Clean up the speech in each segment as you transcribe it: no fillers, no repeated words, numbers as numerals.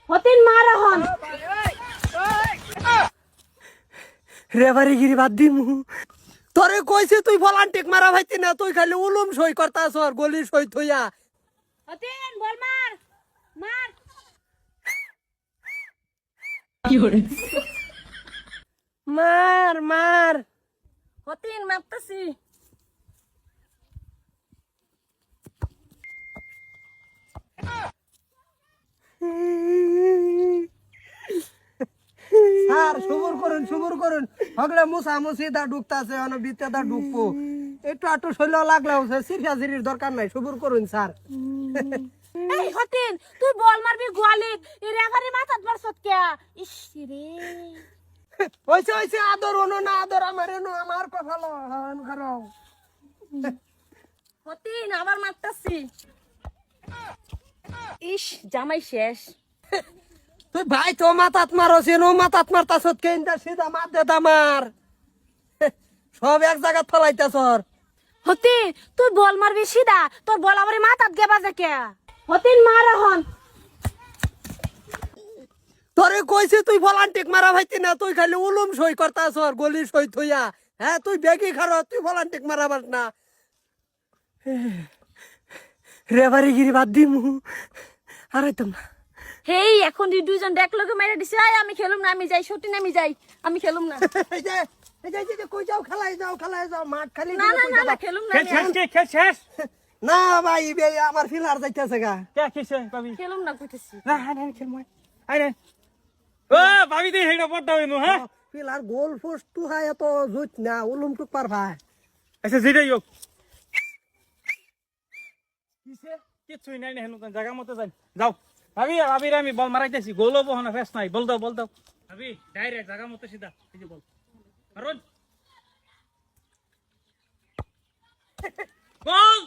হতিন মারা হন রেভারি গিরি বাদ দিমু তোরে কইছে তুই ভলান্টিক মারা ভাইতি না তুই খালি উলুম সই করতাছ আর গলি সই থইয়া হতিন বল মার মার মার মার হতিন মারতাছি স্যার শুভর করুন হগলে মুসা মুসিদা ঢুকতাছে অন বিতেদা ঢুকবো একটু আটু শৈল লাগলেও সিরফা সিরির দরকার নাই শুভর করুন স্যার এই হতিন তুই বল মারবি গোয়ালিত এই রেফারি মাথাত মারছত কে ইস রে হইছে আদর হনো না আদর আমার এনো আমার কপালো হন করো হতিন আবার মারতাছি ইস জামাই শেষ তুই ভাই তো মাথাত মারো সেনো মাথাত মারতাছত কেনটা সিধা মার দে দামার সব এক জায়গা ফলাইতাছ হতি তুই বল মারবি সিধা তোর বল আমার মাথাত গে বাজে কে হতিন মারা হন তোরে কইছে তুই ভলান্টিক মারা ভাইতি না তুই খালি উলুম সই করতাছ আর গলি সই থইয়া হ্যাঁ তুই বেগি খারো তুই ভলান্টিক মারাবার না রেভারি গিরি বাদ দিমু আরে তোমরা হেই এখন দুইজন দেখ লোকে মেরে দিছে আয় আমি খেলুম না আমি যাই সত্যি না আমি খেলুম না এই যে কই যাও খেলায় যাও মাঠ খালি না না না না খেলুম না খেল শেষ না ভাই আমার ফিলার যাইতেছে গা কে কিসে ভাবি খেলুম না কইতেছি না হাই খেল মই আই রে ও ভাবি দে হেডা পড়তা হইনো হ্যাঁ ফিলার গোল পোস্ট টু হাই এত জুত না উলুম টুক পার ভাই আচ্ছা জিরাই হোক কিসে কিছুই নাই না হেনু জায়গা মতো যাই যাও ভাবি আমি বল মারাইতেছি গোল হবো না ফেস নাই বল দাও ভাবি ডাইরেক্ট জায়গা মতো সিধা এই যে বল মারুন বল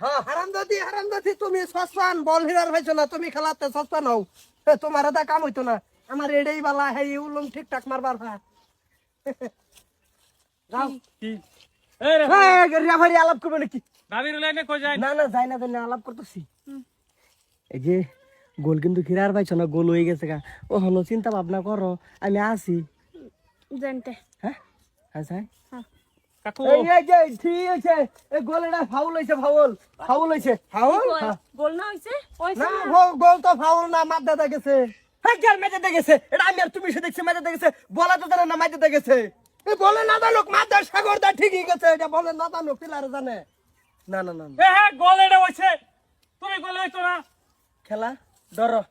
হ্যাঁ হারামজাদি তুমি সসপান বল হিরার ভাইছো না তুমি খেলাতে সসপান হও তোমার এটা কাম হইতো না আমার এডেই বালা হেই উলুম ঠিকঠাক মারবার ভাই যাও কি এই রে রেফারি আলাপ করবে নাকি ভাবির লাইনে কই যায় না যাই না আলাপ করতেছি এই যে গোল কিন্তু খিরার পাইছো না গোল হয়ে গেছে গা ও হলো চিন্তা ভাবনা করো আমি আসি জানতে হ্যাঁ আচ্ছা কাকু এই যে ঠিক আছে এই গোলটা ফাউল হইছে ফাউল হইছে ফাউল গোল না হইছে না গোল তো ফাউল না মার দাদা গেছে হ্যাঁ কি আর মেজে গেছে এটা আমি আর তুমি সে দেখছি মেজে গেছে বলা তো জানে না মাইতে গেছে এই বলে না জানুক মাদার সাগর দা ঠিকই গেছে এটা বলে না জানুক পিলারে জানে না হ্যাঁ গোল এটা হইছে তুমি গোল হইতো না খেলা ধরো